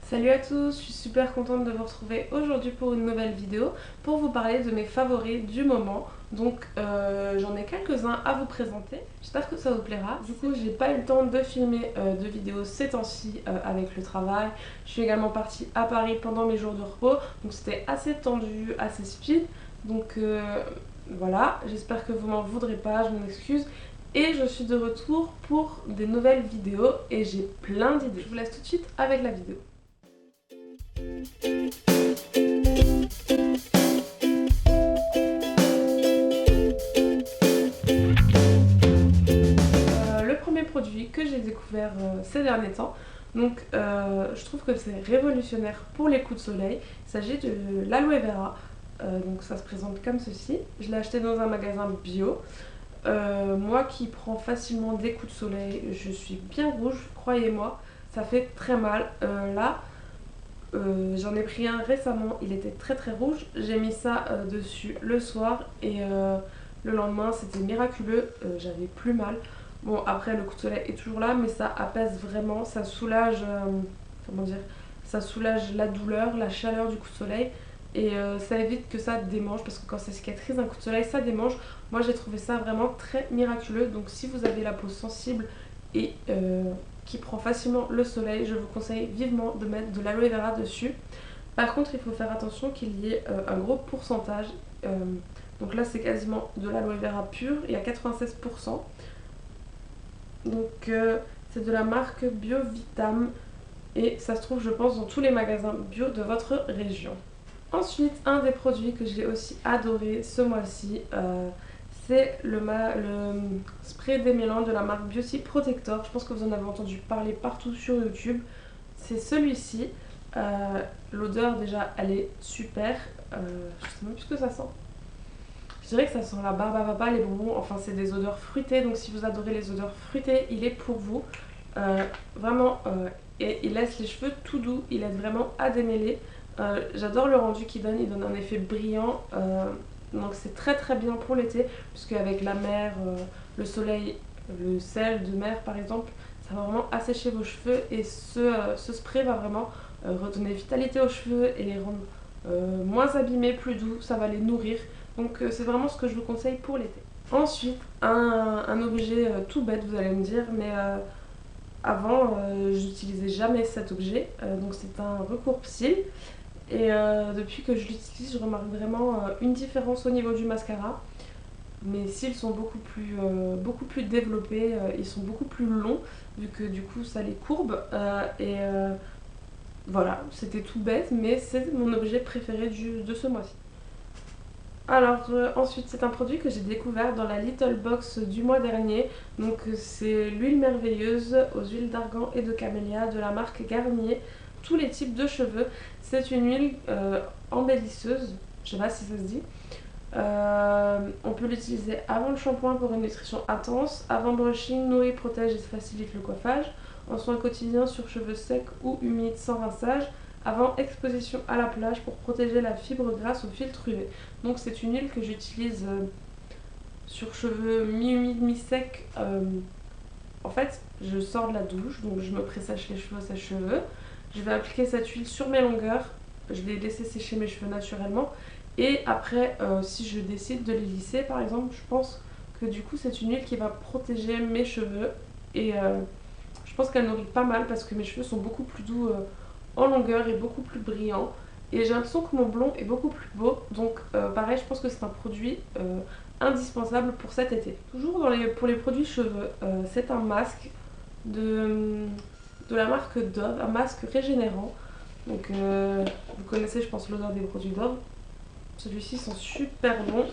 Salut à tous, je suis super contente de vous retrouver aujourd'hui pour une nouvelle vidéo pour vous parler de mes favoris du moment. Donc j'en ai quelques-uns à vous présenter, j'espère que ça vous plaira. Du coup j'ai pas eu le temps de filmer de vidéos ces temps-ci avec le travail. Je suis également partie à Paris pendant mes jours de repos, donc c'était assez tendu, assez speed. Donc voilà, j'espère que vous m'en voudrez pas, je m'en excuse. Et je suis de retour pour des nouvelles vidéos et j'ai plein d'idées. Je vous laisse tout de suite avec la vidéo. Le premier produit que j'ai découvert ces derniers temps, donc je trouve que c'est révolutionnaire pour les coups de soleil. Il s'agit de l'aloe vera. Donc ça se présente comme ceci. Je l'ai acheté dans un magasin bio. Moi qui prends facilement des coups de soleil, je suis bien rouge, croyez-moi, ça fait très mal. Là, j'en ai pris un récemment, il était très très rouge. J'ai mis ça dessus le soir et le lendemain c'était miraculeux, j'avais plus mal. Bon, après le coup de soleil est toujours là, mais ça apaise vraiment, ça soulage, comment dire, ça soulage la douleur, la chaleur du coup de soleil. Et ça évite que ça démange, parce que quand ça cicatrise un coup de soleil, ça démange. Moi j'ai trouvé ça vraiment très miraculeux, donc si vous avez la peau sensible et qui prend facilement le soleil, je vous conseille vivement de mettre de l'aloe vera dessus. Par contre, il faut faire attention qu'il y ait un gros pourcentage. Donc là, c'est quasiment de l'aloe vera pure, il y a 96%. Donc c'est de la marque BioVitam et ça se trouve, je pense, dans tous les magasins bio de votre région. Ensuite, un des produits que j'ai aussi adoré ce mois-ci, c'est le spray démêlant de la marque Beauty Protector. Je pense que vous en avez entendu parler partout sur YouTube. C'est celui-ci. L'odeur déjà elle est super. Je sais même plus ce que ça sent. Je dirais que ça sent la barbe à papa, les bonbons. Enfin c'est des odeurs fruitées. Donc si vous adorez les odeurs fruitées, il est pour vous. Vraiment, et il laisse les cheveux tout doux. Il aide vraiment à démêler. J'adore le rendu qu'il donne. Il donne un effet brillant. Donc c'est très très bien pour l'été, puisque avec la mer, le soleil, le sel de mer par exemple, ça va vraiment assécher vos cheveux et ce spray va vraiment redonner vitalité aux cheveux et les rendre moins abîmés, plus doux, ça va les nourrir. Donc c'est vraiment ce que je vous conseille pour l'été. Ensuite, un objet tout bête, vous allez me dire, mais avant j'utilisais jamais cet objet, donc c'est un recourbe-cils. Et depuis que je l'utilise, je remarque vraiment une différence au niveau du mascara. Mes cils sont beaucoup plus développés, ils sont beaucoup plus longs, vu que du coup ça les courbe. Voilà, c'était tout bête, mais c'est mon objet préféré de ce mois-ci. Alors ensuite c'est un produit que j'ai découvert dans la Little Box du mois dernier. Donc c'est l'huile merveilleuse aux huiles d'argan et de camélia de la marque Garnier. Tous les types de cheveux. C'est une huile embellisseuse, je sais pas si ça se dit. On peut l'utiliser avant le shampoing pour une nutrition intense, avant brushing, nourrit, protège et facilite le coiffage, en soins quotidiens sur cheveux secs ou humides sans rinçage, avant exposition à la plage pour protéger la fibre grâce au filtre UV. Donc c'est une huile que j'utilise sur cheveux mi-humides, mi-secs. En fait, je sors de la douche, donc je me pressèche les cheveux, sèche-cheveux. Je vais appliquer cette huile sur mes longueurs, je vais laisser sécher mes cheveux naturellement. Et après, si je décide de les lisser par exemple, je pense que du coup c'est une huile qui va protéger mes cheveux. Et je pense qu'elle nourrit pas mal parce que mes cheveux sont beaucoup plus doux en longueur et beaucoup plus brillants. Et j'ai l'impression que mon blond est beaucoup plus beau. Donc pareil, je pense que c'est un produit indispensable pour cet été. Toujours pour les produits cheveux, c'est un masque de la marque Dove, un masque régénérant. Donc vous connaissez je pense l'odeur des produits Dove. Celui-ci sent super bon,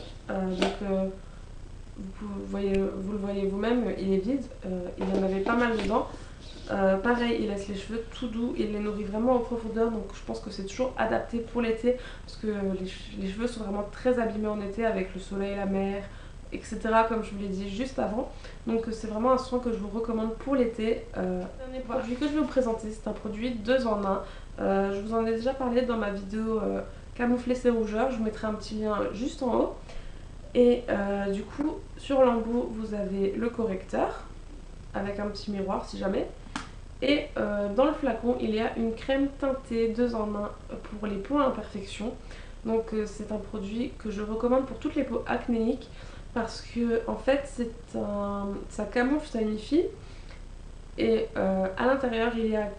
vous le voyez vous-même, il est vide, il y en avait pas mal dedans. Pareil, il laisse les cheveux tout doux, il les nourrit vraiment en profondeur, donc je pense que c'est toujours adapté pour l'été, parce que les cheveux sont vraiment très abîmés en été avec le soleil, la mer, etc. comme je vous l'ai dit juste avant. Donc c'est vraiment un soin que je vous recommande pour l'été. Le dernier produit que je vais vous présenter, c'est un produit 2 en 1. Je vous en ai déjà parlé dans ma vidéo camoufler ses rougeurs, je vous mettrai un petit lien juste en haut. Et du coup, sur l'embout, vous avez le correcteur avec un petit miroir si jamais. Et dans le flacon, il y a une crème teintée 2 en 1 pour les peaux à imperfection. Donc c'est un produit que je recommande pour toutes les peaux acnéiques parce que en fait ça camoufle, ça unifie et à l'intérieur il y a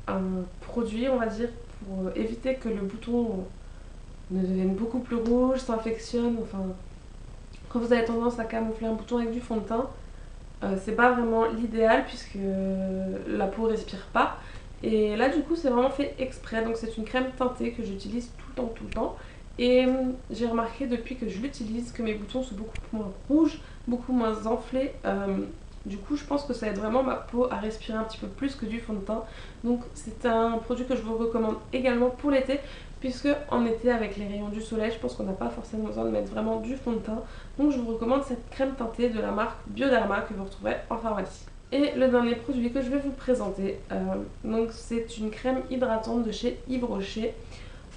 un produit, on va dire, pour éviter que le bouton ne devienne beaucoup plus rouge, s'infectionne. Enfin, quand vous avez tendance à camoufler un bouton avec du fond de teint, c'est pas vraiment l'idéal puisque la peau respire pas. Et là du coup c'est vraiment fait exprès, donc c'est une crème teintée que j'utilise tout le temps. Et j'ai remarqué depuis que je l'utilise que mes boutons sont beaucoup moins rouges, beaucoup moins enflés. Du coup je pense que ça aide vraiment ma peau à respirer un petit peu plus que du fond de teint. Donc c'est un produit que je vous recommande également pour l'été, puisque en été avec les rayons du soleil je pense qu'on n'a pas forcément besoin de mettre vraiment du fond de teint. Donc je vous recommande cette crème teintée de la marque Bioderma que vous retrouverez en pharmacie. Et le dernier produit que je vais vous présenter, donc c'est une crème hydratante de chez Yves Rocher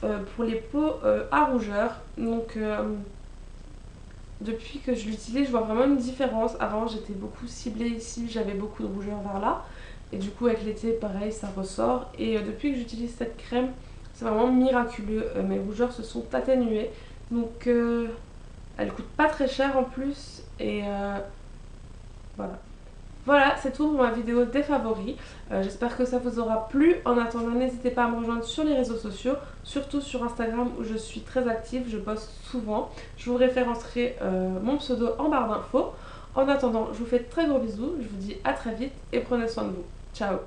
pour les peaux à rougeur. Donc depuis que je l'utilise, je vois vraiment une différence. Avant j'étais beaucoup ciblée ici, j'avais beaucoup de rougeur vers là. Et du coup avec l'été pareil ça ressort. Et depuis que j'utilise cette crème, c'est vraiment miraculeux. Mes rougeurs se sont atténuées. Donc elle coûte pas très cher en plus. Et voilà. Voilà, c'est tout pour ma vidéo des favoris. J'espère que ça vous aura plu. En attendant, n'hésitez pas à me rejoindre sur les réseaux sociaux, surtout sur Instagram où je suis très active, je poste souvent. Je vous référencerai mon pseudo en barre d'infos. En attendant, je vous fais de très gros bisous, je vous dis à très vite et prenez soin de vous. Ciao!